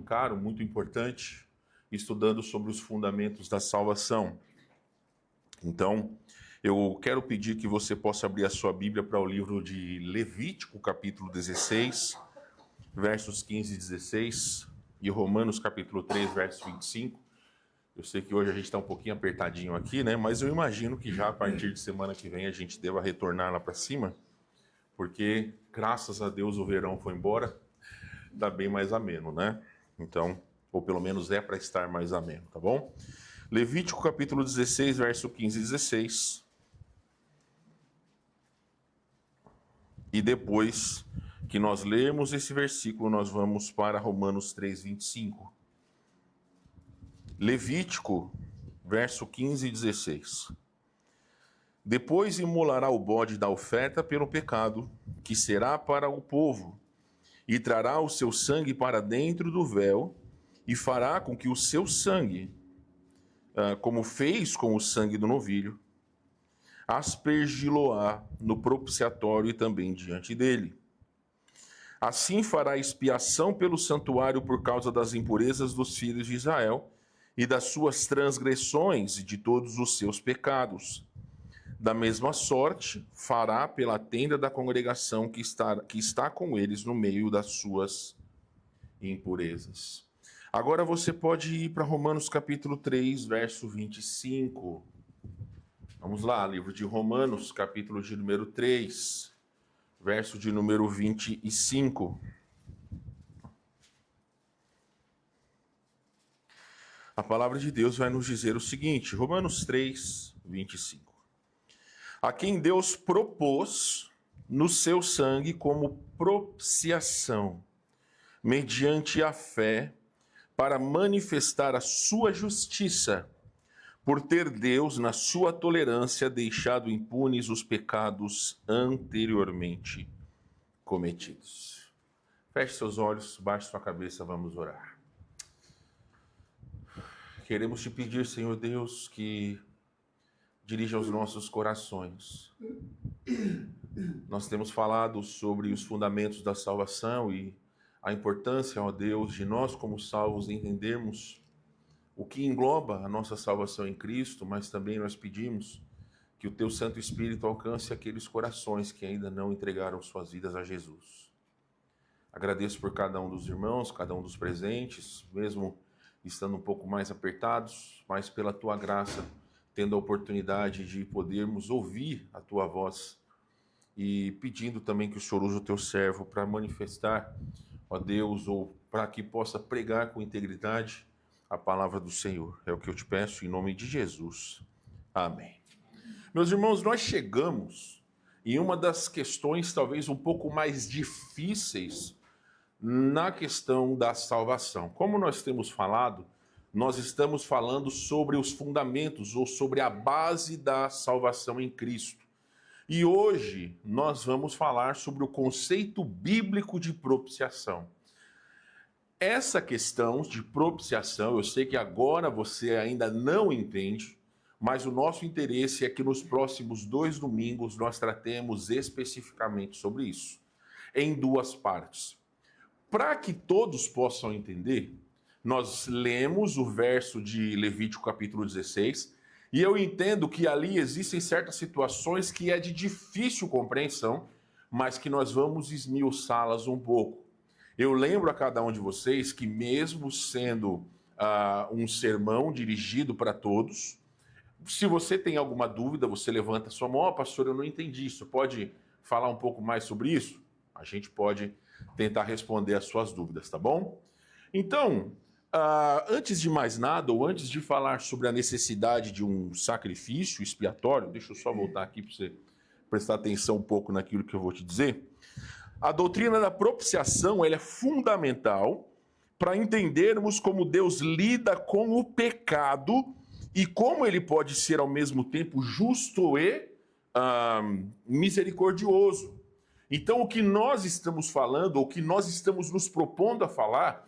caro, muito importante, estudando sobre os fundamentos da salvação. Então, eu quero pedir que você possa abrir a sua Bíblia para o livro de Levítico, capítulo 16, versos 15 e 16, e Romanos, capítulo 3, verso 25. Eu sei que hoje a gente está um pouquinho apertadinho aqui, né? Mas eu imagino que já a partir de semana que vem a gente deva retornar lá para cima, porque, graças a Deus, o verão foi embora, está bem mais ameno, né? Então, ou pelo menos é para estar mais ameno, tá bom? Levítico capítulo 16, verso 15 e 16. E depois que nós lermos esse versículo, nós vamos para Romanos 3, 25. Levítico, verso 15 e 16. Depois imolará o bode da oferta pelo pecado, que será para o povo, e trará o seu sangue para dentro do véu, e fará com que o seu sangue, como fez com o sangue do novilho, aspergi-lo-á no propiciatório e também diante dele. Assim fará expiação pelo santuário por causa das impurezas dos filhos de Israel e das suas transgressões e de todos os seus pecados. Da mesma sorte, fará pela tenda da congregação que está com eles no meio das suas impurezas. Agora você pode ir para Romanos capítulo 3, verso 25. Vamos lá, livro de Romanos, capítulo de número 3, verso de número 25. A palavra de Deus vai nos dizer o seguinte, Romanos 3, 25. A quem Deus propôs no seu sangue como propiciação, mediante a fé, para manifestar a sua justiça, por ter Deus, na sua tolerância, deixado impunes os pecados anteriormente cometidos. Feche seus olhos, baixe sua cabeça, vamos orar. Queremos te pedir, Senhor Deus, que dirija os nossos corações. Nós temos falado sobre os fundamentos da salvação e a importância, ó Deus, de nós como salvos entendermos o que engloba a nossa salvação em Cristo, mas também nós pedimos que o Teu Santo Espírito alcance aqueles corações que ainda não entregaram suas vidas a Jesus. Agradeço por cada um dos irmãos, cada um dos presentes, mesmo estando um pouco mais apertados, mas pela Tua graça, tendo a oportunidade de podermos ouvir a Tua voz e pedindo também que o Senhor use o Teu servo para manifestar, ó Deus, ou para que possa pregar com integridade a palavra do Senhor. É o que eu te peço em nome de Jesus. Amém. Meus irmãos, nós chegamos em uma das questões talvez um pouco mais difíceis na questão da salvação. Como nós temos falado, nós estamos falando sobre os fundamentos ou sobre a base da salvação em Cristo. E hoje nós vamos falar sobre o conceito bíblico de propiciação. Essa questão de propiciação, eu sei que agora você ainda não entende, mas o nosso interesse é que nos próximos 2 domingos nós tratemos especificamente sobre isso, em 2 partes. Para que todos possam entender, nós lemos o verso de Levítico capítulo 16, e eu entendo que ali existem certas situações que é de difícil compreensão, mas que nós vamos esmiuçá-las um pouco. Eu lembro a cada um de vocês que mesmo sendo um sermão dirigido para todos, se você tem alguma dúvida, você levanta a sua mão, pastor, eu não entendi isso, pode falar um pouco mais sobre isso? A gente pode tentar responder as suas dúvidas, tá bom? Então, antes de mais nada, ou antes de falar sobre a necessidade de um sacrifício expiatório, deixa eu só voltar aqui para você prestar atenção um pouco naquilo que eu vou te dizer. A doutrina da propiciação ela é fundamental para entendermos como Deus lida com o pecado e como ele pode ser ao mesmo tempo justo e misericordioso. Então, o que nós estamos falando, ou o que nós estamos nos propondo a falar,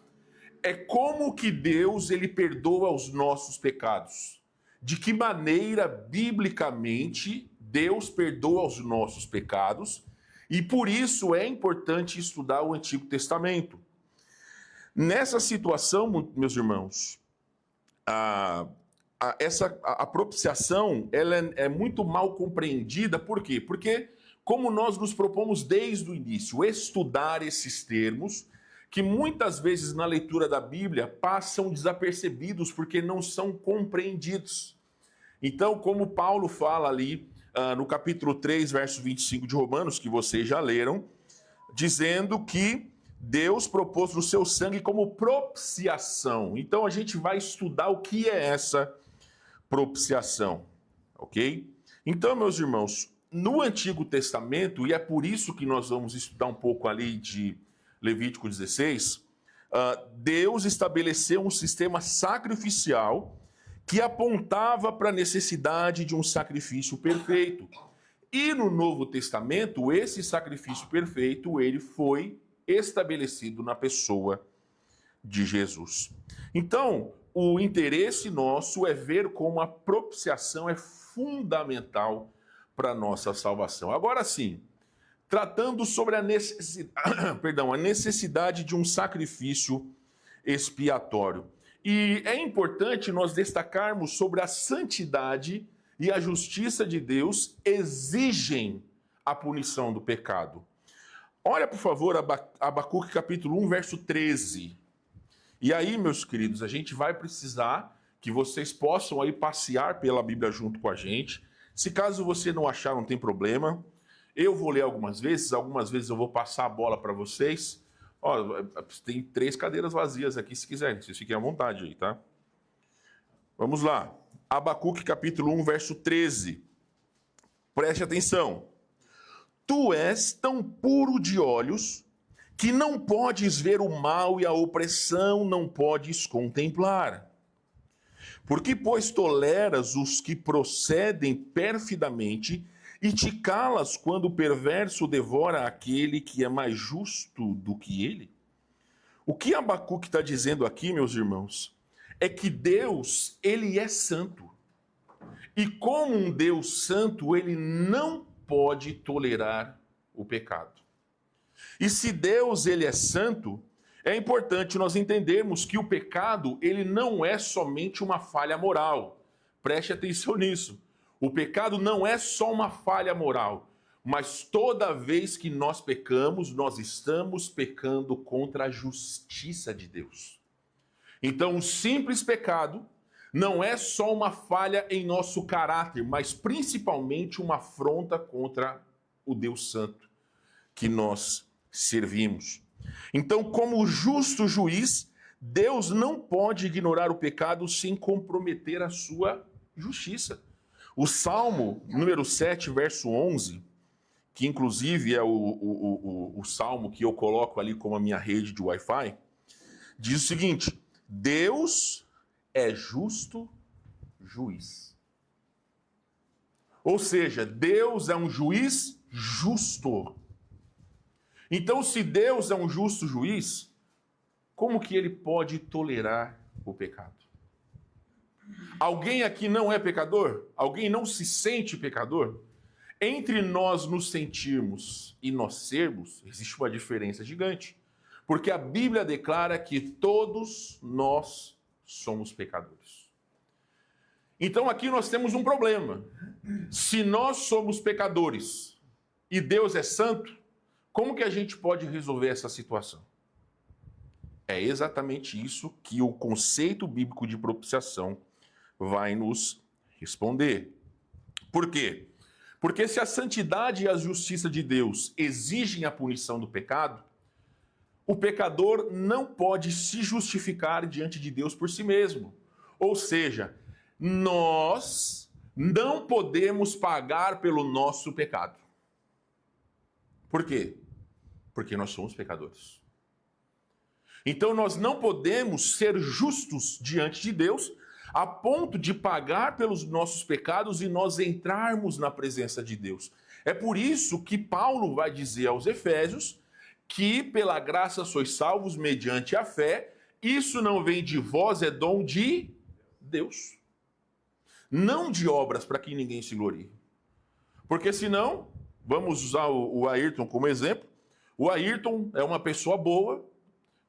é como que Deus ele perdoa os nossos pecados. De que maneira, biblicamente, Deus perdoa os nossos pecados, e por isso é importante estudar o Antigo Testamento. Nessa situação, meus irmãos, a propiciação ela é muito mal compreendida. Por quê? Porque, como nós nos propomos desde o início, estudar esses termos, que muitas vezes na leitura da Bíblia passam desapercebidos porque não são compreendidos. Então, como Paulo fala ali no capítulo 3, verso 25 de Romanos, que vocês já leram, dizendo que Deus propôs o seu sangue como propiciação. Então, a gente vai estudar o que é essa propiciação, ok? Então, meus irmãos, no Antigo Testamento, e é por isso que nós vamos estudar um pouco ali de Levítico 16, Deus estabeleceu um sistema sacrificial que apontava para a necessidade de um sacrifício perfeito. E no Novo Testamento, esse sacrifício perfeito, ele foi estabelecido na pessoa de Jesus. Então, o interesse nosso é ver como a propiciação é fundamental para a nossa salvação. Agora sim, tratando sobre a necessidade de um sacrifício expiatório. E é importante nós destacarmos sobre a santidade e a justiça de Deus exigem a punição do pecado. Olha, por favor, Abacuque capítulo 1, verso 13. E aí, meus queridos, a gente vai precisar que vocês possam aí passear pela Bíblia junto com a gente. Se caso você não achar, não tem problema. Eu vou ler algumas vezes eu vou passar a bola para vocês. Ó, tem 3 cadeiras vazias aqui, se quiserem, vocês fiquem à vontade aí, tá? Vamos lá. Abacuque capítulo 1, verso 13. Preste atenção. Tu és tão puro de olhos que não podes ver o mal e a opressão não podes contemplar. Porque, pois, toleras os que procedem perfidamente e te calas quando o perverso devora aquele que é mais justo do que ele? O que Abacuque está dizendo aqui, meus irmãos, é que Deus, ele é santo. E como um Deus santo, ele não pode tolerar o pecado. E se Deus, ele é santo, é importante nós entendermos que o pecado, ele não é somente uma falha moral. Preste atenção nisso. O pecado não é só uma falha moral, mas toda vez que nós pecamos, nós estamos pecando contra a justiça de Deus. Então, o simples pecado não é só uma falha em nosso caráter, mas principalmente uma afronta contra o Deus Santo que nós servimos. Então, como justo juiz, Deus não pode ignorar o pecado sem comprometer a sua justiça. O Salmo número 7, verso 11, que inclusive é o salmo que eu coloco ali como a minha rede de Wi-Fi, diz o seguinte: Deus é justo juiz. Ou seja, Deus é um juiz justo. Então, se Deus é um justo juiz, como que ele pode tolerar o pecado? Alguém aqui não é pecador? Alguém não se sente pecador? Entre nós nos sentirmos e nós sermos, existe uma diferença gigante. Porque a Bíblia declara que todos nós somos pecadores. Então aqui nós temos um problema. Se nós somos pecadores e Deus é santo, como que a gente pode resolver essa situação? É exatamente isso que o conceito bíblico de propiciação vai nos responder. Por quê? Porque se a santidade e a justiça de Deus exigem a punição do pecado, o pecador não pode se justificar diante de Deus por si mesmo. Ou seja, nós não podemos pagar pelo nosso pecado. Por quê? Porque nós somos pecadores. Então nós não podemos ser justos diante de Deus a ponto de pagar pelos nossos pecados e nós entrarmos na presença de Deus. É por isso que Paulo vai dizer aos Efésios que pela graça sois salvos mediante a fé, isso não vem de vós, é dom de Deus. Não de obras para que ninguém se glorie. Porque senão, vamos usar o Ayrton como exemplo, o Ayrton é uma pessoa boa,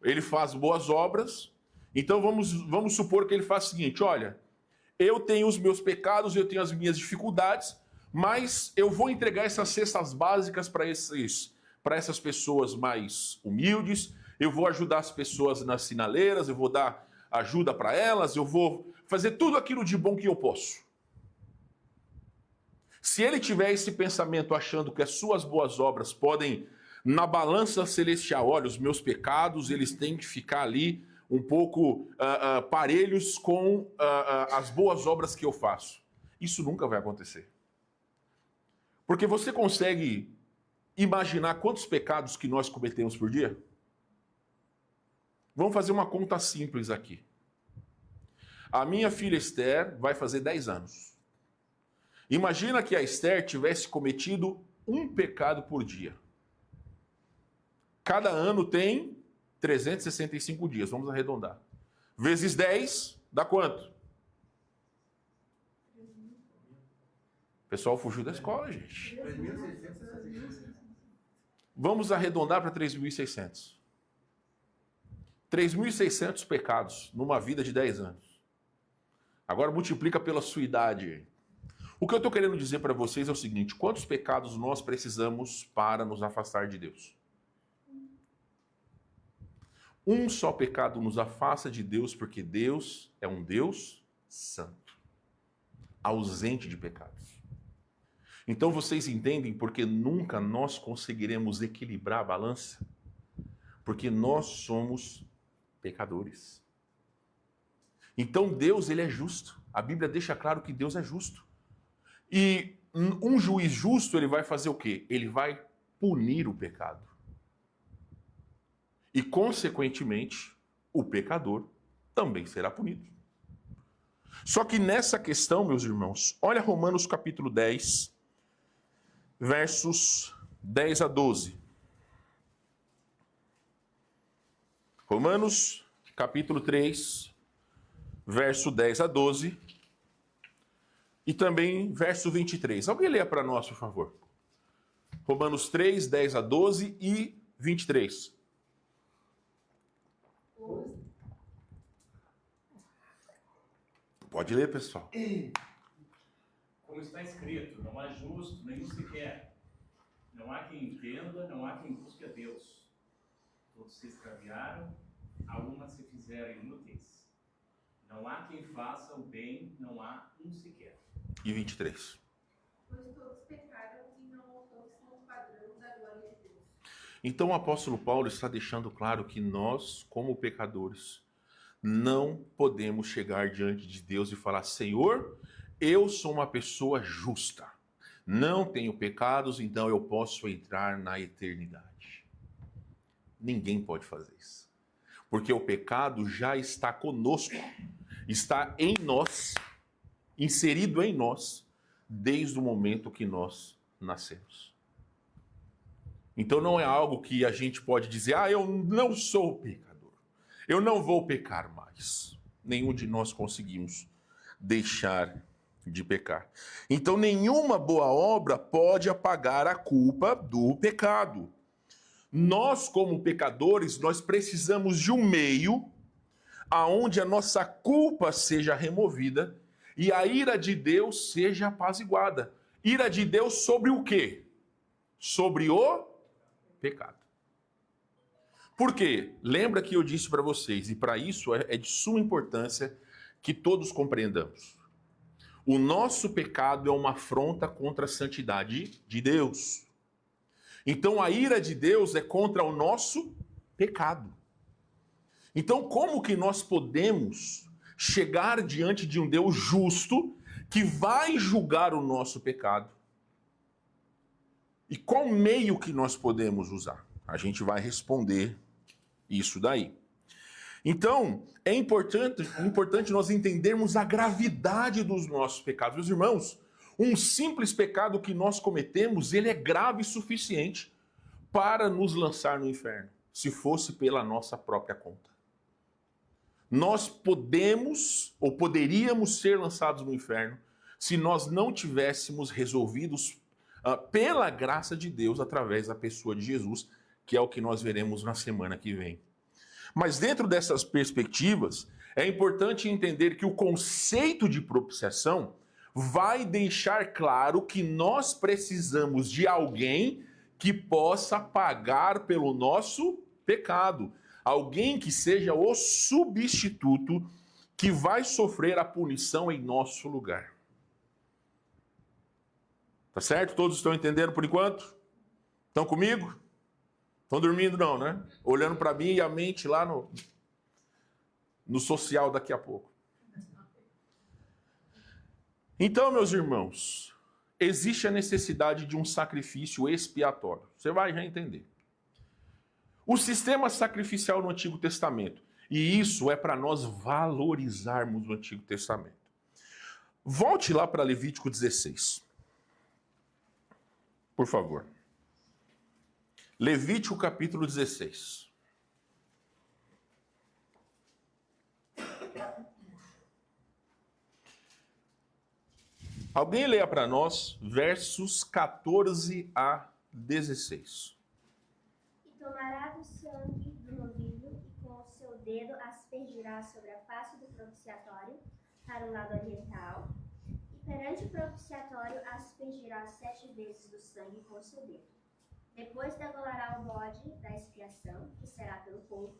ele faz boas obras. Então vamos supor que ele faz o seguinte: olha, eu tenho os meus pecados, eu tenho as minhas dificuldades, mas eu vou entregar essas cestas básicas para essas pessoas mais humildes, eu vou ajudar as pessoas nas sinaleiras, eu vou dar ajuda para elas, eu vou fazer tudo aquilo de bom que eu posso. Se ele tiver esse pensamento achando que as suas boas obras podem, na balança celestial, olha, os meus pecados, eles têm que ficar ali um pouco parelhos com as boas obras que eu faço. Isso nunca vai acontecer. Porque você consegue imaginar quantos pecados que nós cometemos por dia? Vamos fazer uma conta simples aqui. A minha filha Esther vai fazer 10 anos. Imagina que a Esther tivesse cometido um pecado por dia. Cada ano tem 365 dias, vamos arredondar. Vezes 10, dá quanto? O pessoal fugiu da escola, gente. 3.600. Vamos arredondar para 3.600. 3.600 pecados numa vida de 10 anos. Agora multiplica pela sua idade. O que eu estou querendo dizer para vocês é o seguinte: quantos pecados nós precisamos para nos afastar de Deus? Um só pecado nos afasta de Deus, porque Deus é um Deus santo, ausente de pecados. Então vocês entendem porque nunca nós conseguiremos equilibrar a balança? Porque nós somos pecadores. Então Deus, ele é justo. A Bíblia deixa claro que Deus é justo. E um juiz justo, ele vai fazer o quê? Ele vai punir o pecado. E, consequentemente, o pecador também será punido. Só que nessa questão, meus irmãos, olha Romanos capítulo 10, versos 10 a 12. Romanos capítulo 3, verso 10 a 12. E também verso 23. Alguém leia para nós, por favor. Romanos 3, 10 a 12 e 23. Pode ler, pessoal. Como está escrito, não há justo, nenhum sequer. Não há quem entenda, não há quem busque a Deus. Todos se extraviaram, algumas se fizeram inúteis. Não há quem faça o bem, não há um sequer. E 23. Pois todos pecaram e não alcançam o padrão da glória de Deus. Então o apóstolo Paulo está deixando claro que nós, como pecadores, não podemos chegar diante de Deus e falar: Senhor, eu sou uma pessoa justa, não tenho pecados, então eu posso entrar na eternidade. Ninguém pode fazer isso. Porque o pecado já está conosco, está em nós, inserido em nós, desde o momento que nós nascemos. Então não é algo que a gente pode dizer: eu não sou pecador, eu não vou pecar mais. Nenhum de nós conseguimos deixar de pecar. Então nenhuma boa obra pode apagar a culpa do pecado. Nós, como pecadores, nós precisamos de um meio aonde a nossa culpa seja removida e a ira de Deus seja apaziguada. Ira de Deus sobre o quê? Sobre o pecado. Por quê? Lembra que eu disse para vocês, e para isso é de suma importância que todos compreendamos. O nosso pecado é uma afronta contra a santidade de Deus. Então a ira de Deus é contra o nosso pecado. Então como que nós podemos chegar diante de um Deus justo que vai julgar o nosso pecado? E qual meio que nós podemos usar? A gente vai responder isso daí. Então, é importante nós entendermos a gravidade dos nossos pecados. Meus irmãos, um simples pecado que nós cometemos, ele é grave o suficiente para nos lançar no inferno, se fosse pela nossa própria conta. Nós podemos ou poderíamos ser lançados no inferno se nós não tivéssemos resolvidos pela graça de Deus através da pessoa de Jesus, que é o que nós veremos na semana que vem. Mas dentro dessas perspectivas, é importante entender que o conceito de propiciação vai deixar claro que nós precisamos de alguém que possa pagar pelo nosso pecado. Alguém que seja o substituto que vai sofrer a punição em nosso lugar. Tá certo? Todos estão entendendo por enquanto? Estão comigo? Estão dormindo não, né? Olhando para mim e a mente lá no social daqui a pouco. Então, meus irmãos, existe a necessidade de um sacrifício expiatório. Você vai já entender. O sistema sacrificial no Antigo Testamento. E isso é para nós valorizarmos o Antigo Testamento. Volte lá para Levítico 16. Por favor. Levítico capítulo 16. Alguém leia para nós versos 14 a 16. E tomará do sangue do novilho e com o seu dedo aspergirá sobre a face do propiciatório para o lado oriental. E perante o propiciatório aspergirá 7 vezes do sangue com o seu dedo. Depois degolará o bode da expiação, que será pelo povo,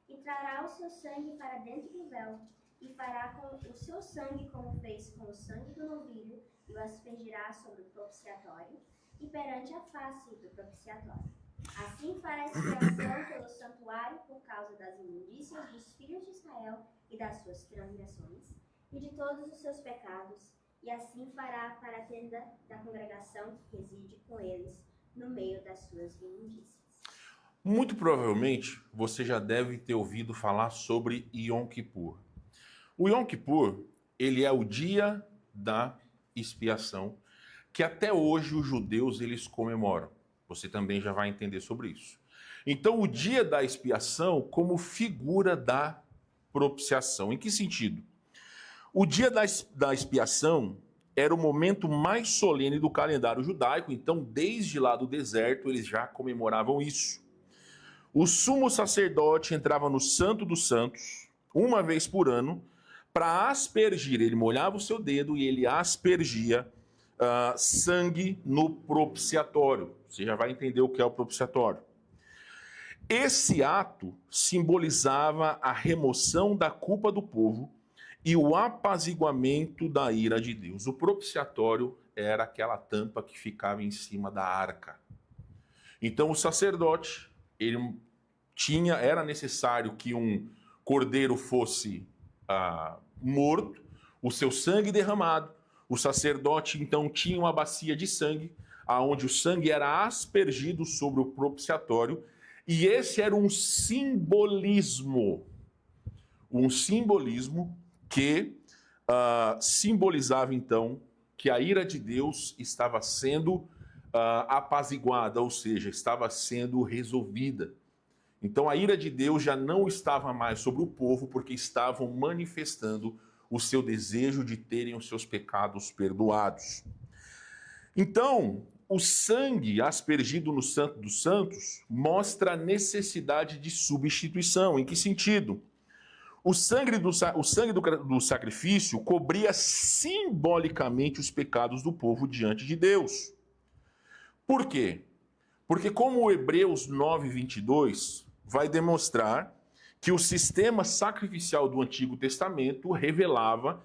e trará o seu sangue para dentro do véu, e fará com o seu sangue como fez com o sangue do novilho, e o aspergirá sobre o propiciatório, e perante a face do propiciatório. Assim fará expiação pelo santuário por causa das imundícias dos filhos de Israel e das suas transgressões, e de todos os seus pecados, e assim fará para a tenda da congregação que reside com eles, no meio das suas imundícias. Muito provavelmente você já deve ter ouvido falar sobre Yom Kippur. O Yom Kippur, ele é o dia da expiação, que até hoje os judeus eles comemoram. Você também já vai entender sobre isso. Então, o dia da expiação como figura da propiciação. Em que sentido? O dia da expiação era o momento mais solene do calendário judaico, então desde lá do deserto eles já comemoravam isso. O sumo sacerdote entrava no Santo dos Santos, uma vez por ano, para aspergir. Ele molhava o seu dedo e ele aspergia sangue no propiciatório. Você já vai entender o que é o propiciatório. Esse ato simbolizava a remoção da culpa do povo e o apaziguamento da ira de Deus. O propiciatório era aquela tampa que ficava em cima da arca. Então o sacerdote, era necessário que um cordeiro fosse morto, o seu sangue derramado. O sacerdote então tinha uma bacia de sangue, aonde o sangue era aspergido sobre o propiciatório, e esse era um simbolismo que simbolizava então que a ira de Deus estava sendo apaziguada, ou seja, estava sendo resolvida. Então a ira de Deus já não estava mais sobre o povo, porque estavam manifestando o seu desejo de terem os seus pecados perdoados. Então, o sangue aspergido no Santo dos Santos mostra a necessidade de substituição. Em que sentido? O sangue do sacrifício cobria simbolicamente os pecados do povo diante de Deus. Por quê? Porque como o Hebreus 9:22 vai demonstrar que o sistema sacrificial do Antigo Testamento revelava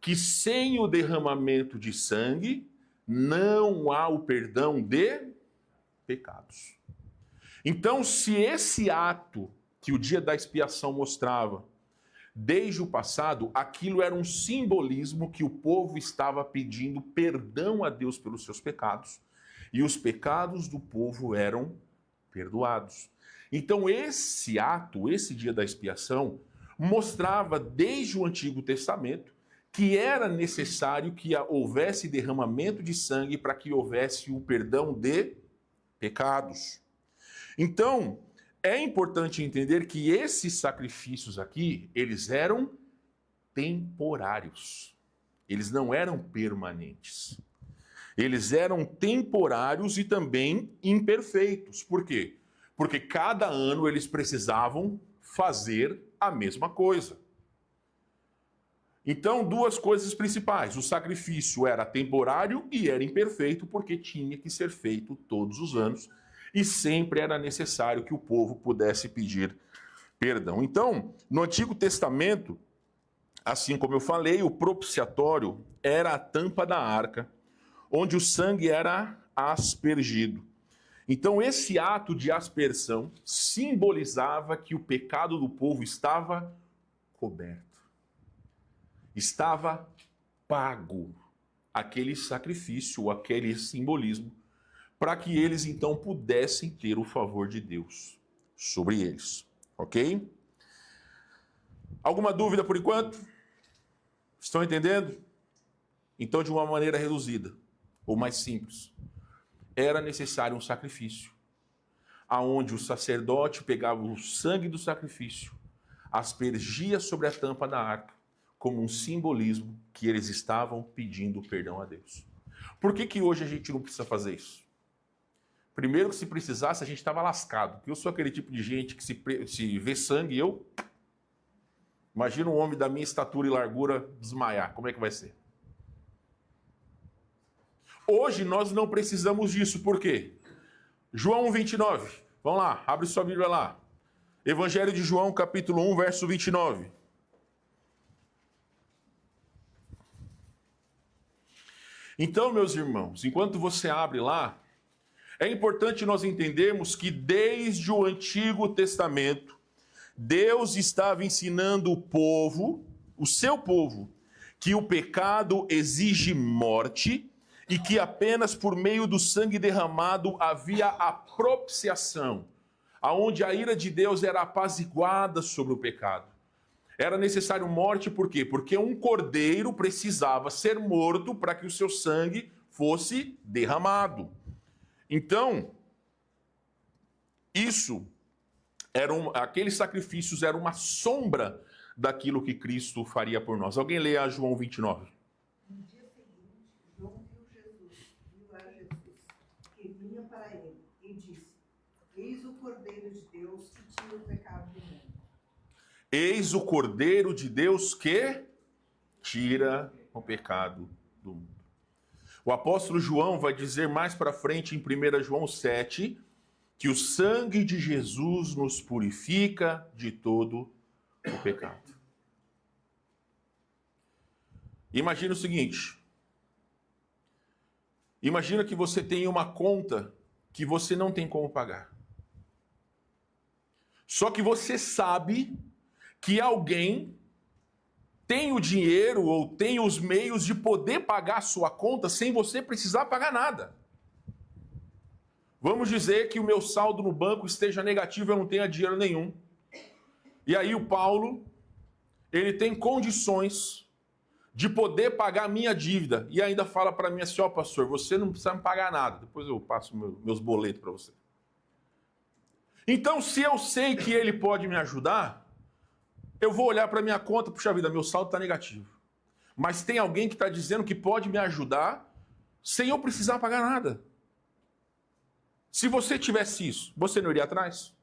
que sem o derramamento de sangue não há o perdão de pecados. Então, se esse ato que o dia da expiação mostrava, desde o passado, aquilo era um simbolismo que o povo estava pedindo perdão a Deus pelos seus pecados, e os pecados do povo eram perdoados. Então esse ato, esse dia da expiação, mostrava desde o Antigo Testamento que era necessário que houvesse derramamento de sangue para que houvesse o perdão de pecados. Então, é importante entender que esses sacrifícios aqui, eles eram temporários. Eles não eram permanentes. Eles eram temporários e também imperfeitos. Por quê? Porque cada ano eles precisavam fazer a mesma coisa. Então, duas coisas principais. O sacrifício era temporário e era imperfeito, porque tinha que ser feito todos os anos e sempre era necessário que o povo pudesse pedir perdão. Então, no Antigo Testamento, assim como eu falei, o propiciatório era a tampa da arca, onde o sangue era aspergido. Então, esse ato de aspersão simbolizava que o pecado do povo estava coberto. Estava pago aquele sacrifício, aquele simbolismo, para que eles então pudessem ter o favor de Deus sobre eles. Ok? Alguma dúvida por enquanto? Estão entendendo? Então, de uma maneira reduzida, ou mais simples, era necessário um sacrifício, aonde o sacerdote pegava o sangue do sacrifício, aspergia sobre a tampa da arca, como um simbolismo que eles estavam pedindo perdão a Deus. Por que hoje a gente não precisa fazer isso? Primeiro que se precisasse, a gente estava lascado. Porque eu sou aquele tipo de gente que se vê sangue, eu... Imagina um homem da minha estatura e largura desmaiar. Como é que vai ser? Hoje nós não precisamos disso. Por quê? João 29. Vamos lá, abre sua Bíblia lá. Evangelho de João, capítulo 1, verso 29. Então, meus irmãos, enquanto você abre lá, é importante nós entendermos que desde o Antigo Testamento, Deus estava ensinando o povo, o seu povo, que o pecado exige morte e que apenas por meio do sangue derramado havia a propiciação, aonde a ira de Deus era apaziguada sobre o pecado. Era necessário morte, por quê? Porque um cordeiro precisava ser morto para que o seu sangue fosse derramado. Então, aqueles sacrifícios eram uma sombra daquilo que Cristo faria por nós. Alguém leia João 29. No dia seguinte, João viu a Jesus, que vinha para ele, e disse: Eis o Cordeiro de Deus que tira o pecado do mundo. Eis o Cordeiro de Deus que tira o pecado do mundo. O apóstolo João vai dizer mais para frente em 1 João 7 que o sangue de Jesus nos purifica de todo o pecado. Imagina o seguinte. Imagina que você tem uma conta que você não tem como pagar. Só que você sabe que alguém tem o dinheiro ou tem os meios de poder pagar a sua conta sem você precisar pagar nada. Vamos dizer que o meu saldo no banco esteja negativo e eu não tenha dinheiro nenhum. E aí o Paulo, ele tem condições de poder pagar a minha dívida. E ainda fala para mim assim: ó, pastor, você não precisa me pagar nada. Depois eu passo meus boletos para você. Então, se eu sei que ele pode me ajudar, eu vou olhar para minha conta, puxa vida, meu saldo está negativo. Mas tem alguém que está dizendo que pode me ajudar sem eu precisar pagar nada. Se você tivesse isso, você não iria atrás?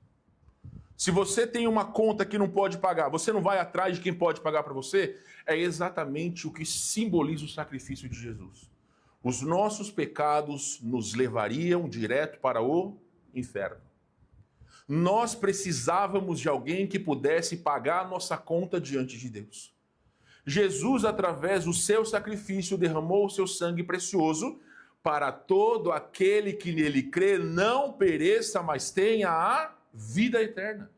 Se você tem uma conta que não pode pagar, você não vai atrás de quem pode pagar para você? É exatamente o que simboliza o sacrifício de Jesus. Os nossos pecados nos levariam direto para o inferno. Nós precisávamos de alguém que pudesse pagar a nossa conta diante de Deus. Jesus, através do seu sacrifício, derramou o seu sangue precioso para todo aquele que nele crê não pereça, mas tenha a vida eterna.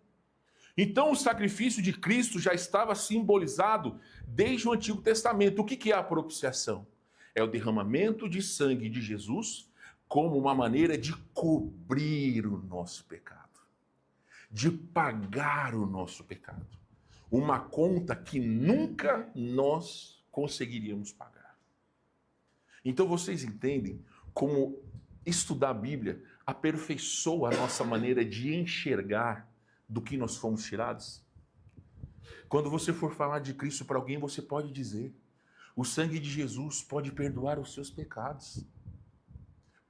Então o sacrifício de Cristo já estava simbolizado desde o Antigo Testamento. O que é a propiciação? É o derramamento de sangue de Jesus como uma maneira de cobrir o nosso pecado, de pagar o nosso pecado. Uma conta que nunca nós conseguiríamos pagar. Então vocês entendem como estudar a Bíblia aperfeiçoa a nossa maneira de enxergar do que nós fomos tirados? Quando você for falar de Cristo para alguém, você pode dizer: o sangue de Jesus pode perdoar os seus pecados.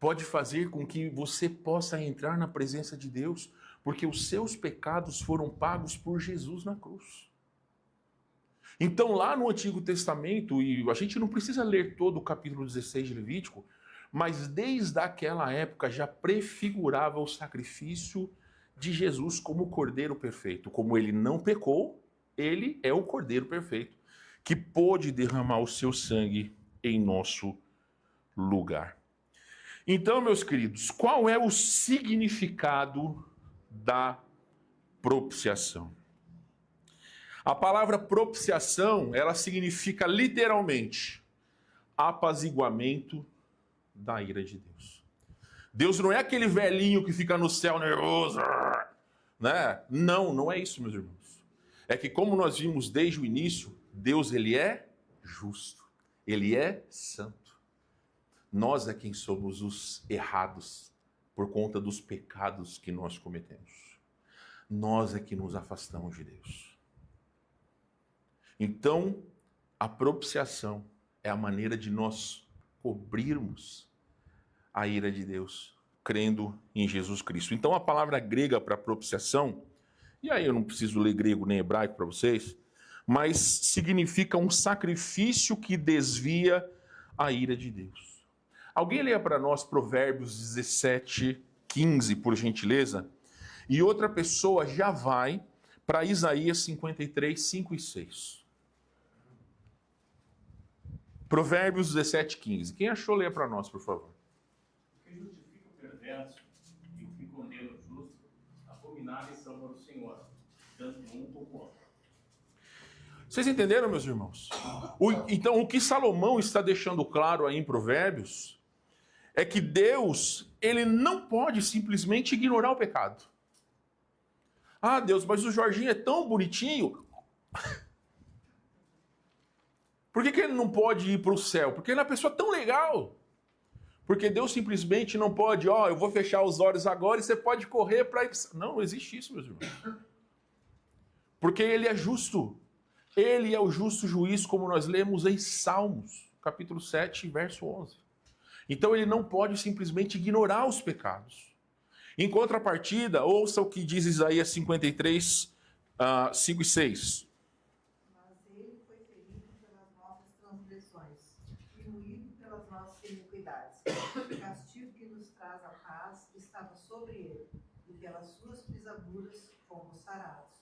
Pode fazer com que você possa entrar na presença de Deus, Porque os seus pecados foram pagos por Jesus na cruz. Então, lá no Antigo Testamento, e a gente não precisa ler todo o capítulo 16 de Levítico, mas desde aquela época já prefigurava o sacrifício de Jesus como o Cordeiro perfeito. Como ele não pecou, ele é o Cordeiro perfeito, que pôde derramar o seu sangue em nosso lugar. Então, meus queridos, qual é o significado da propiciação? A palavra propiciação, ela significa literalmente apaziguamento da ira de Deus. Deus não é aquele velhinho que fica no céu nervoso, né? Não, não é isso, meus irmãos. É que como nós vimos desde o início, Deus, ele é justo, ele é santo. Nós é quem somos os errados por conta dos pecados que nós cometemos. Nós é que nos afastamos de Deus. Então, a propiciação é a maneira de nós cobrirmos a ira de Deus, crendo em Jesus Cristo. Então, a palavra grega para propiciação, e aí eu não preciso ler grego nem hebraico para vocês, mas significa um sacrifício que desvia a ira de Deus. Alguém leia para nós Provérbios 17, 15, por gentileza? E outra pessoa já vai para Isaías 53, 5 e 6. Provérbios 17, 15. Quem achou, leia para nós, por favor. O que justifica o perverso e o que condena o justo, abomináveis são para o Senhor, tanto um como o outro. Vocês entenderam, meus irmãos? Então, o que Salomão está deixando claro aí em Provérbios é que Deus, ele não pode simplesmente ignorar o pecado. Ah, Deus, mas o Jorginho é tão bonitinho. Por que ele não pode ir para o céu? Porque ele é uma pessoa tão legal. Porque Deus simplesmente não pode, eu vou fechar os olhos agora e você pode correr para ir. Não, não existe isso, meus irmãos. Porque ele é justo. Ele é o justo juiz, como nós lemos em Salmos, capítulo 7, verso 11. Então ele não pode simplesmente ignorar os pecados. Em contrapartida, ouça o que diz Isaías 53, 5 e 6. Mas ele foi ferido pelas nossas transgressões e moído pelas nossas iniquidades. O castigo que nos traz a paz estava sobre ele, e pelas suas pisaduras fomos sarados.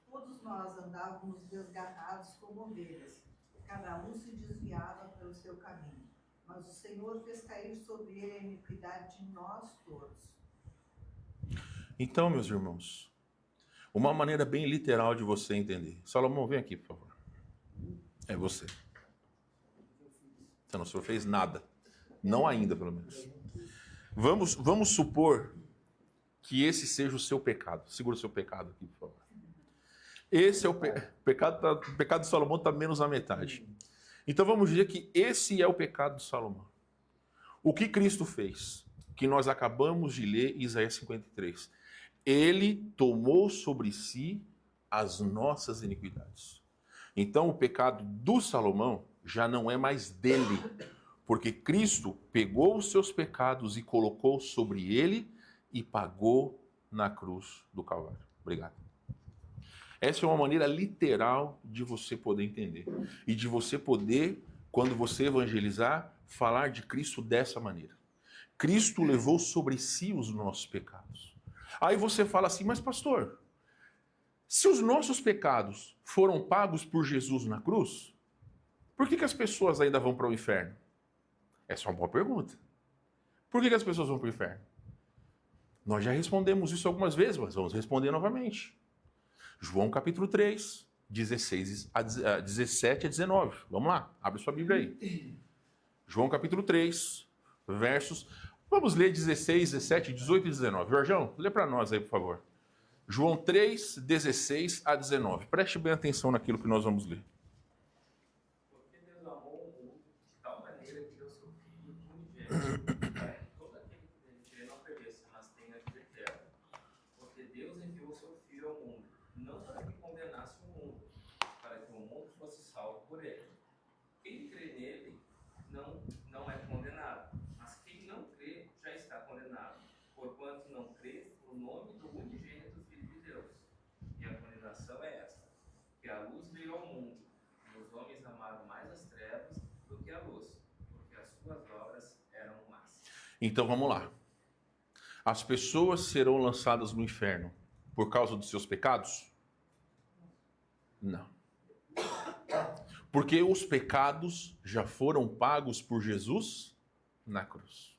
Todos nós andávamos desgarrados como ovelhas, cada um se desviava pelo seu caminho. Mas o Senhor fez cair sobre ele a iniquidade de nós todos. Então, meus irmãos, uma maneira bem literal de você entender. Salomão, vem aqui, por favor. É você. Você não fez nada. Não ainda, pelo menos. Vamos supor que esse seja o seu pecado. Segura o seu pecado aqui, por favor. Esse é o pecado. O pecado de Salomão está menos na metade. Então vamos dizer que esse é o pecado de Salomão. O que Cristo fez? Que nós acabamos de ler em Isaías 53. Ele tomou sobre si as nossas iniquidades. Então o pecado do Salomão já não é mais dele, porque Cristo pegou os seus pecados e colocou sobre ele e pagou na cruz do Calvário. Obrigado. Essa é uma maneira literal de você poder entender. E de você poder, quando você evangelizar, falar de Cristo dessa maneira. Cristo levou sobre si os nossos pecados. Aí você fala assim, mas pastor, se os nossos pecados foram pagos por Jesus na cruz, por que as pessoas ainda vão para o inferno? Essa é uma boa pergunta. Por que as pessoas vão para o inferno? Nós já respondemos isso algumas vezes, mas vamos responder novamente. João capítulo 3, 17 a 19. Vamos lá, abre sua Bíblia aí. João capítulo 3, versos... Vamos ler 16, 17, 18 e 19. Jorjão, lê para nós aí, por favor. João 3, 16 a 19. Preste bem atenção naquilo que nós vamos ler. Porque Deus amou o mundo de tal maneira que deu seu Filho unigênito, para que todo aquele que nele crê não pereça, mas tenha vida eterna. Porque Deus enviou o seu Filho ao mundo, não para que condenasse o mundo, para que o mundo fosse salvo por ele. Quem crê nele não é condenado, mas quem não crê já está condenado, porquanto não crê no nome do unigênito Então vamos lá. As pessoas serão lançadas no inferno por causa dos seus pecados? Não. Porque os pecados já foram pagos por Jesus na cruz.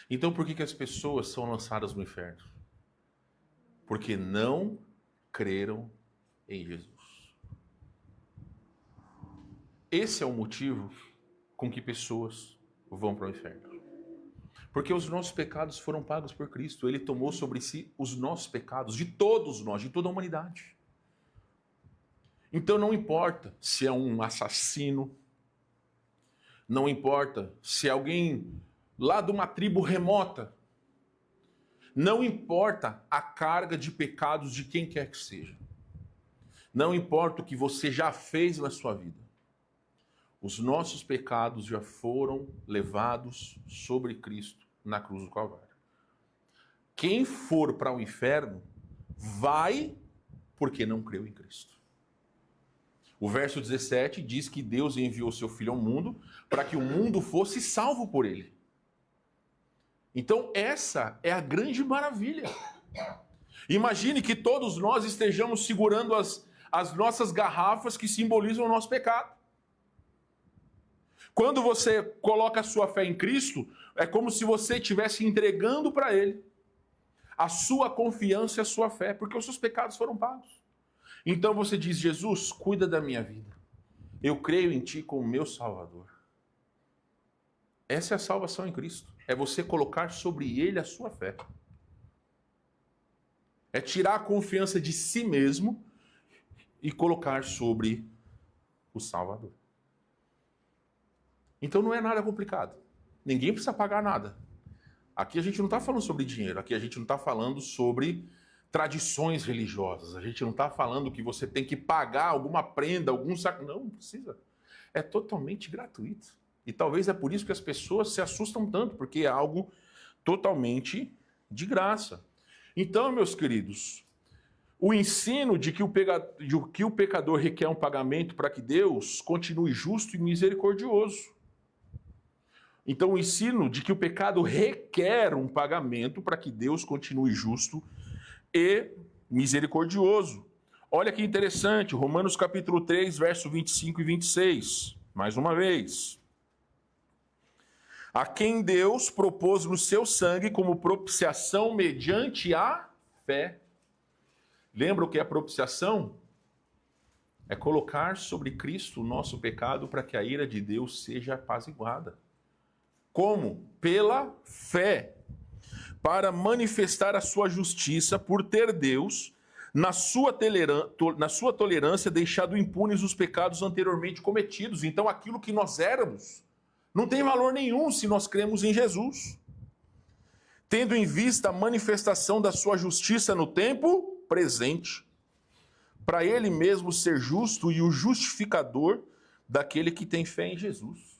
Então por que as pessoas são lançadas no inferno? Porque não creram em Jesus. Esse é o motivo com que pessoas vão para o inferno. Porque os nossos pecados foram pagos por Cristo. Ele tomou sobre si os nossos pecados, de todos nós, de toda a humanidade. Então não importa se é um assassino, não importa se é alguém lá de uma tribo remota, não importa a carga de pecados de quem quer que seja. Não importa o que você já fez na sua vida. Os nossos pecados já foram levados sobre Cristo na cruz do Calvário. Quem for para o inferno vai porque não creu em Cristo. O verso 17 diz que Deus enviou seu Filho ao mundo para que o mundo fosse salvo por ele. Então essa é a grande maravilha. Imagine que todos nós estejamos segurando as nossas garrafas que simbolizam o nosso pecado. Quando você coloca a sua fé em Cristo, é como se você estivesse entregando para Ele a sua confiança e a sua fé, porque os seus pecados foram pagos. Então você diz: Jesus, cuida da minha vida. Eu creio em Ti como meu Salvador. Essa é a salvação em Cristo. É você colocar sobre Ele a sua fé. É tirar a confiança de si mesmo e colocar sobre o Salvador. Então não é nada complicado. Ninguém precisa pagar nada. Aqui a gente não está falando sobre dinheiro. Aqui a gente não está falando sobre tradições religiosas. A gente não está falando que você tem que pagar alguma prenda, algum saco. Não precisa. É totalmente gratuito. E talvez é por isso que as pessoas se assustam tanto, porque é algo totalmente de graça. Então, meus queridos, o ensino de que o pecador requer um pagamento para que Deus continue justo e misericordioso. Então, o ensino de que o pecado requer um pagamento para que Deus continue justo e misericordioso. Olha que interessante, Romanos capítulo 3, verso 25 e 26. Mais uma vez. A quem Deus propôs no seu sangue como propiciação mediante a fé. Lembra o que é propiciação? É colocar sobre Cristo o nosso pecado para que a ira de Deus seja apaziguada. Como? Pela fé. Para manifestar a sua justiça por ter Deus, na sua tolerância, deixado impunes os pecados anteriormente cometidos. Então aquilo que nós éramos não tem valor nenhum se nós cremos em Jesus. Tendo em vista a manifestação da sua justiça no tempo presente, para ele mesmo ser justo e o justificador daquele que tem fé em Jesus.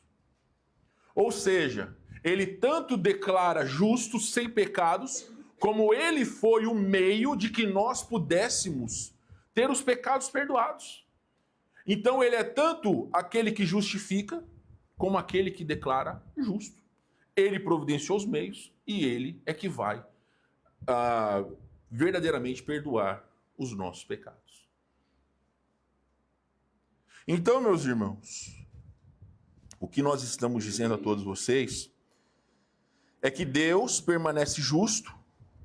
Ou seja, ele tanto declara justo, sem pecados, como ele foi o meio de que nós pudéssemos ter os pecados perdoados. Então ele é tanto aquele que justifica, como aquele que declara justo. Ele providenciou os meios e ele é que vai verdadeiramente perdoar os nossos pecados. Então, meus irmãos, o que nós estamos dizendo a todos vocês é que Deus permanece justo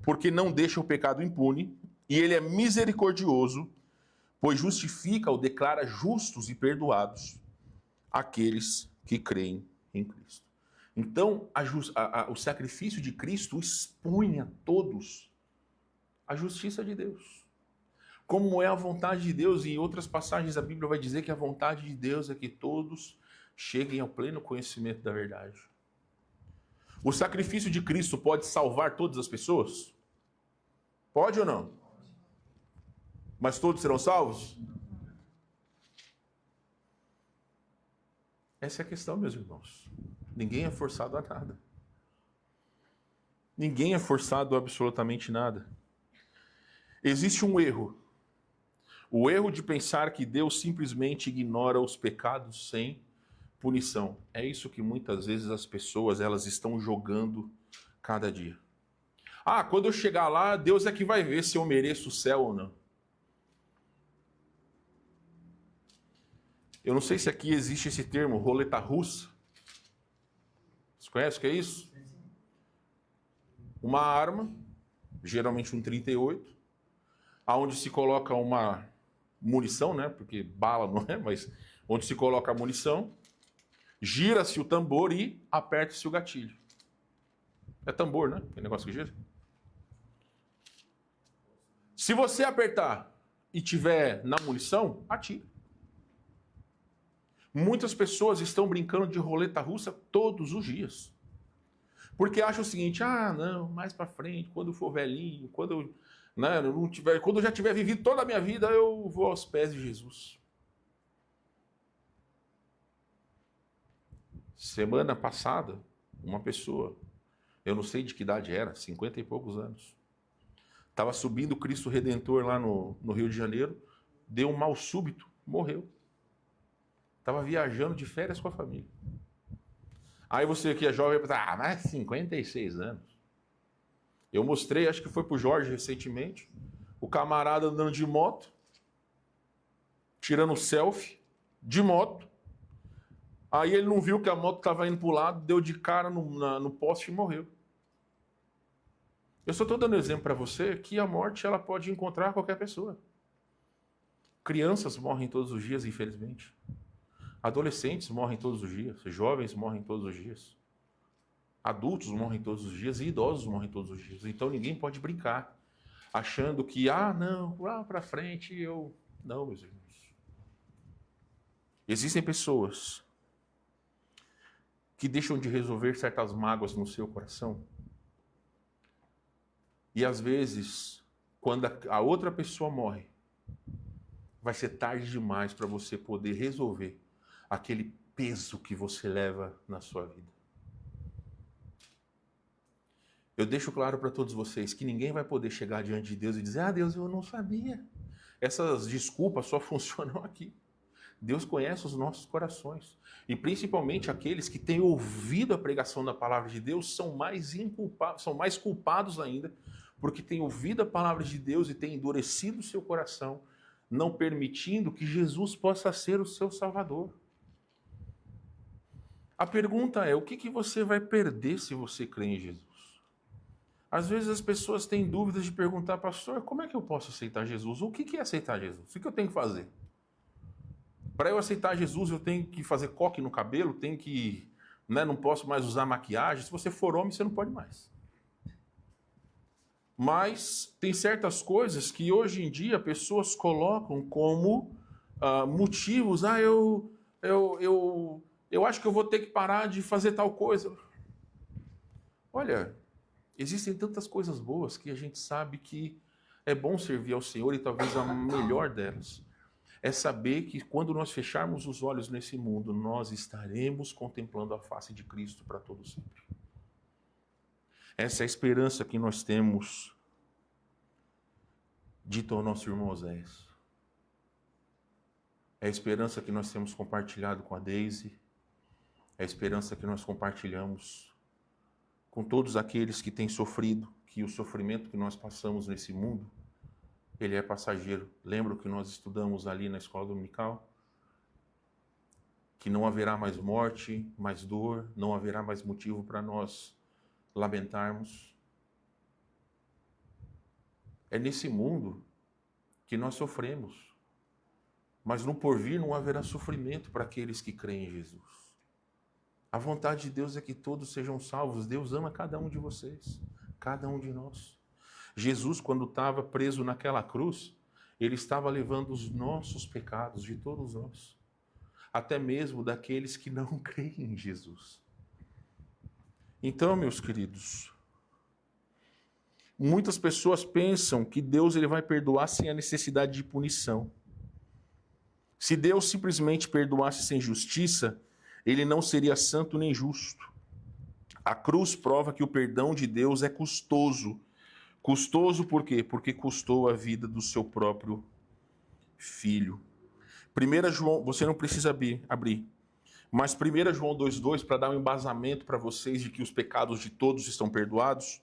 porque não deixa o pecado impune e ele é misericordioso, pois justifica ou declara justos e perdoados aqueles que creem em Cristo. Então, o sacrifício de Cristo expõe a todos a justiça de Deus. Como é a vontade de Deus, e em outras passagens a Bíblia vai dizer que a vontade de Deus é que todos cheguem ao pleno conhecimento da verdade. O sacrifício de Cristo pode salvar todas as pessoas? Pode ou não? Mas todos serão salvos? Essa é a questão, meus irmãos. Ninguém é forçado a nada. Ninguém é forçado a absolutamente nada. Existe um erro. O erro de pensar que Deus simplesmente ignora os pecados sem punição. É isso que muitas vezes as pessoas elas estão jogando cada dia. Ah, quando eu chegar lá, Deus é que vai ver se eu mereço o céu ou não. Eu não sei se aqui existe esse termo, roleta russa. Você conhece o que é isso? Uma arma, geralmente um 38, aonde se coloca uma munição, né? Porque bala não é, mas onde se coloca a munição, gira-se o tambor e aperta-se o gatilho. É tambor, né? Que negócio que gira. Se você apertar e tiver na munição, atira. Muitas pessoas estão brincando de roleta russa todos os dias. Porque acham o seguinte, ah, não, mais para frente, quando eu for velhinho, quando eu, né, quando eu já tiver vivido toda a minha vida, eu vou aos pés de Jesus. Semana passada, uma pessoa, eu não sei de que idade era, 50 e poucos anos, estava subindo o Cristo Redentor lá no Rio de Janeiro, deu um mal súbito, morreu. Estava viajando de férias com a família. Aí você que é jovem vai pensar, mas 56 anos. Eu mostrei, acho que foi para o Jorge recentemente, o camarada andando de moto, tirando selfie, de moto. Aí ele não viu que a moto estava indo para o lado, deu de cara no poste e morreu. Eu só estou dando exemplo para você que a morte ela pode encontrar qualquer pessoa. Crianças morrem todos os dias, infelizmente. Adolescentes morrem todos os dias, jovens morrem todos os dias, adultos morrem todos os dias e idosos morrem todos os dias. Então ninguém pode brincar, achando que, não, lá para frente eu... Não, meus irmãos. Existem pessoas que deixam de resolver certas mágoas no seu coração e às vezes, quando a outra pessoa morre, vai ser tarde demais para você poder resolver aquele peso que você leva na sua vida. Eu deixo claro para todos vocês que ninguém vai poder chegar diante de Deus e dizer, Deus, eu não sabia. Essas desculpas só funcionam aqui. Deus conhece os nossos corações. E principalmente aqueles que têm ouvido a pregação da palavra de Deus são mais culpados ainda, porque têm ouvido a palavra de Deus e têm endurecido o seu coração, não permitindo que Jesus possa ser o seu Salvador. A pergunta é, o que você vai perder se você crê em Jesus? Às vezes as pessoas têm dúvidas de perguntar, pastor, como é que eu posso aceitar Jesus? O que é aceitar Jesus? O que eu tenho que fazer? Para eu aceitar Jesus, eu tenho que fazer coque no cabelo, tenho que, não posso mais usar maquiagem. Se você for homem, você não pode mais. Mas tem certas coisas que hoje em dia pessoas colocam como motivos. Eu acho que eu vou ter que parar de fazer tal coisa. Olha, existem tantas coisas boas que a gente sabe que é bom servir ao Senhor e talvez a melhor delas é saber que quando nós fecharmos os olhos nesse mundo, nós estaremos contemplando a face de Cristo para todo sempre. Essa é a esperança que nós temos, dito ao nosso irmão Oséias. É a esperança que nós temos compartilhado com a Deise, é a esperança que nós compartilhamos com todos aqueles que têm sofrido, que o sofrimento que nós passamos nesse mundo, ele é passageiro. Lembra o que nós estudamos ali na escola dominical? Que não haverá mais morte, mais dor, não haverá mais motivo para nós lamentarmos. É nesse mundo que nós sofremos, mas no porvir não haverá sofrimento para aqueles que creem em Jesus. A vontade de Deus é que todos sejam salvos. Deus ama cada um de vocês, cada um de nós. Jesus, quando estava preso naquela cruz, ele estava levando os nossos pecados de todos nós, até mesmo daqueles que não creem em Jesus. Então, meus queridos, muitas pessoas pensam que Deus ele vai perdoar sem a necessidade de punição. Se Deus simplesmente perdoasse sem justiça, ele não seria santo nem justo. A cruz prova que o perdão de Deus é custoso. Custoso por quê? Porque custou a vida do seu próprio filho. 1 João, você não precisa abrir. Mas 1 João 2,2, para dar um embasamento para vocês de que os pecados de todos estão perdoados,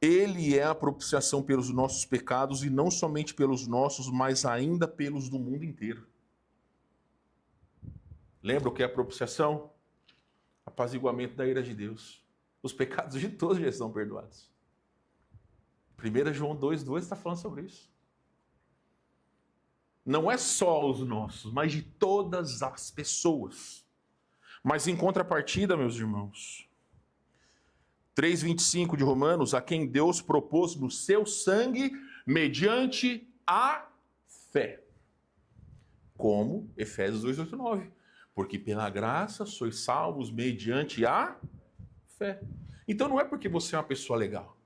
ele é a propiciação pelos nossos pecados, e não somente pelos nossos, mas ainda pelos do mundo inteiro. Lembra o que é a propiciação? Apaziguamento da ira de Deus. Os pecados de todos já estão perdoados. 1 João 2,2 está falando sobre isso. Não é só os nossos, mas de todas as pessoas. Mas em contrapartida, meus irmãos, 3,25 de Romanos, a quem Deus propôs no seu sangue mediante a fé. Como Efésios 2,8,9. Porque pela graça sois salvos mediante a fé. Então não é porque você é uma pessoa legal.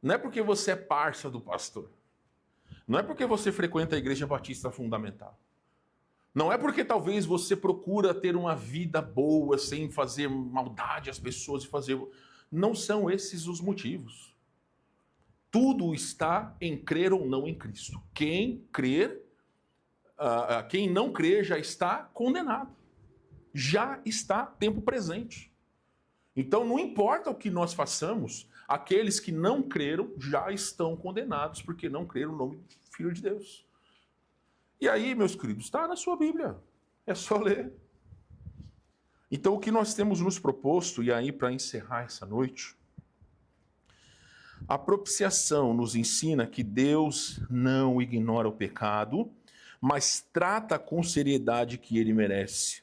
Não é porque você é parça do pastor. Não é porque você frequenta a Igreja Batista Fundamental. Não é porque talvez você procura ter uma vida boa sem fazer maldade às pessoas e fazer... Não são esses os motivos. Tudo está em crer ou não em Cristo. Quem não crer já está condenado. Já está tempo presente. Então não importa o que nós façamos, aqueles que não creram já estão condenados, porque não creram no nome do Filho de Deus. E aí, meus queridos, está na sua Bíblia. É só ler. Então o que nós temos nos proposto, e aí para encerrar essa noite, a propiciação nos ensina que Deus não ignora o pecado, mas trata com seriedade que ele merece.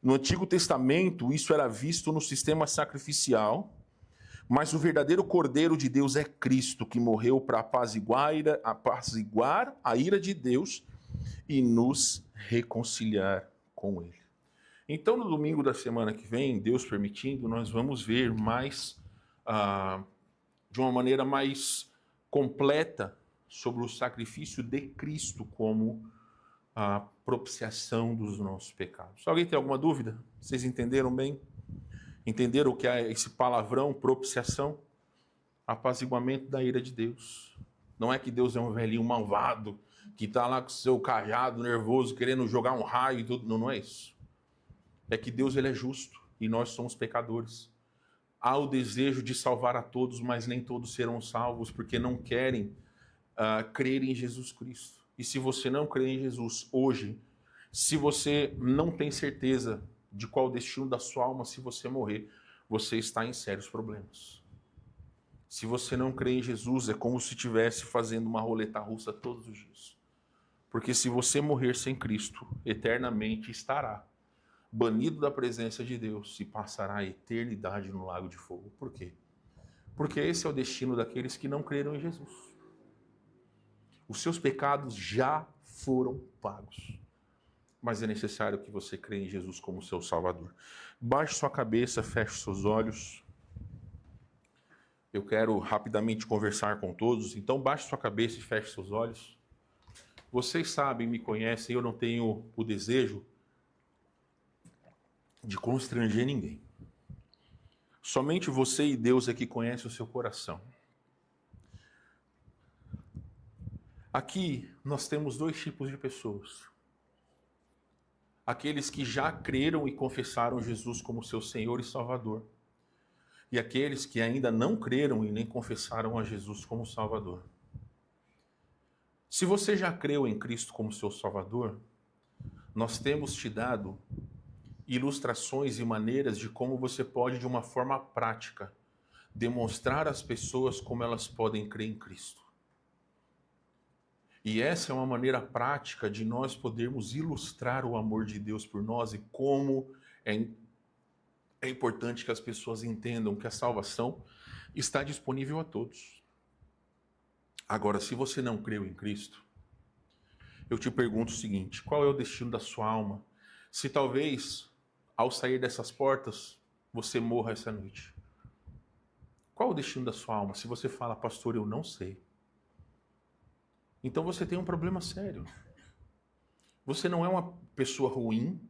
No Antigo Testamento, isso era visto no sistema sacrificial, mas o verdadeiro Cordeiro de Deus é Cristo, que morreu para apaziguar a ira de Deus e nos reconciliar com ele. Então, no domingo da semana que vem, Deus permitindo, nós vamos ver mais, de uma maneira mais completa, sobre o sacrifício de Cristo como a propiciação dos nossos pecados. Alguém tem alguma dúvida? Vocês entenderam bem? Entenderam o que é esse palavrão, propiciação? Apaziguamento da ira de Deus. Não é que Deus é um velhinho malvado, que está lá com o seu cajado nervoso, querendo jogar um raio e tudo. Não, não é isso. É que Deus ele é justo e nós somos pecadores. Há o desejo de salvar a todos, mas nem todos serão salvos, porque não querem crer em Jesus Cristo. E se você não crê em Jesus hoje, se você não tem certeza de qual o destino da sua alma se você morrer, você está em sérios problemas. Se você não crê em Jesus, é como se estivesse fazendo uma roleta russa todos os dias. Porque se você morrer sem Cristo, eternamente estará banido da presença de Deus e passará a eternidade no lago de fogo. Por quê? Porque esse é o destino daqueles que não creram em Jesus. Os seus pecados já foram pagos. Mas é necessário que você creia em Jesus como seu Salvador. Baixe sua cabeça, feche seus olhos. Eu quero rapidamente conversar com todos. Então baixe sua cabeça e feche seus olhos. Vocês sabem, me conhecem, eu não tenho o desejo de constranger ninguém. Somente você e Deus é que conhece o seu coração. Aqui nós temos dois tipos de pessoas. Aqueles que já creram e confessaram Jesus como seu Senhor e Salvador. E aqueles que ainda não creram e nem confessaram a Jesus como Salvador. Se você já creu em Cristo como seu Salvador, nós temos te dado ilustrações e maneiras de como você pode, de uma forma prática, demonstrar às pessoas como elas podem crer em Cristo. E essa é uma maneira prática de nós podermos ilustrar o amor de Deus por nós e como é importante que as pessoas entendam que a salvação está disponível a todos. Agora, se você não creu em Cristo, eu te pergunto o seguinte: qual é o destino da sua alma? Se talvez, ao sair dessas portas, você morra essa noite. Qual é o destino da sua alma? Se você fala, pastor, eu não sei. Então você tem um problema sério. Você não é uma pessoa ruim,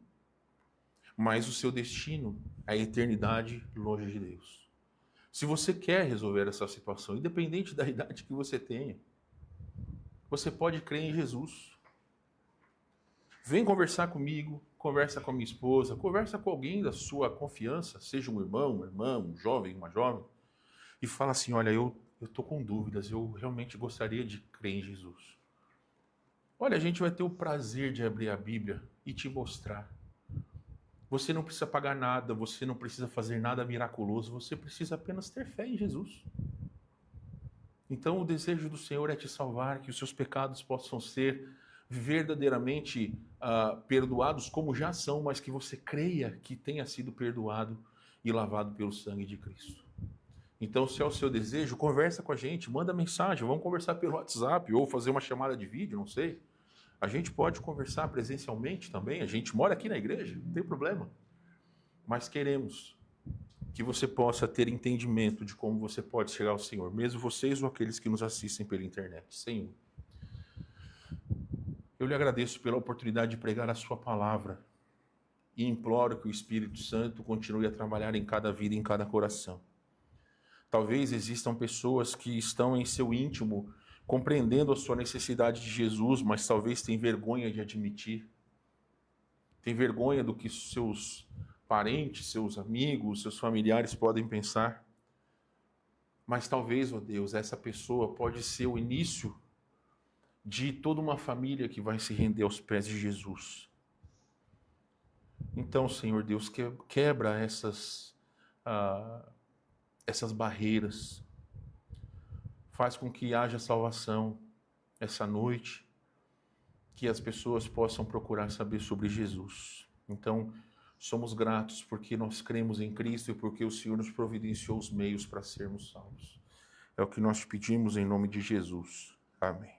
mas o seu destino é a eternidade longe de Deus. Se você quer resolver essa situação, independente da idade que você tenha, você pode crer em Jesus. Vem conversar comigo, conversa com a minha esposa, conversa com alguém da sua confiança, seja um irmão, uma irmã, um jovem, uma jovem, e fala assim, olha, eu estou com dúvidas, eu realmente gostaria de crer em Jesus. Olha, a gente vai ter o prazer de abrir a Bíblia e te mostrar. Você não precisa pagar nada, você não precisa fazer nada miraculoso, você precisa apenas ter fé em Jesus. Então o desejo do Senhor é te salvar, que os seus pecados possam ser verdadeiramente perdoados como já são, mas que você creia que tenha sido perdoado e lavado pelo sangue de Cristo. Então, se é o seu desejo, conversa com a gente, manda mensagem, vamos conversar pelo WhatsApp ou fazer uma chamada de vídeo, não sei. A gente pode conversar presencialmente também, a gente mora aqui na igreja, não tem problema. Mas queremos que você possa ter entendimento de como você pode chegar ao Senhor, mesmo vocês ou aqueles que nos assistem pela internet. Senhor, eu lhe agradeço pela oportunidade de pregar a sua palavra e imploro que o Espírito Santo continue a trabalhar em cada vida e em cada coração. Talvez existam pessoas que estão em seu íntimo compreendendo a sua necessidade de Jesus, mas talvez tenham vergonha de admitir. Tem vergonha do que seus parentes, seus amigos, seus familiares podem pensar. Mas talvez, ó Deus, essa pessoa pode ser o início de toda uma família que vai se render aos pés de Jesus. Então, Senhor Deus, quebra essas barreiras. Faz com que haja salvação essa noite, que as pessoas possam procurar saber sobre Jesus. Então, somos gratos porque nós cremos em Cristo e porque o Senhor nos providenciou os meios para sermos salvos. É o que nós te pedimos em nome de Jesus. Amém.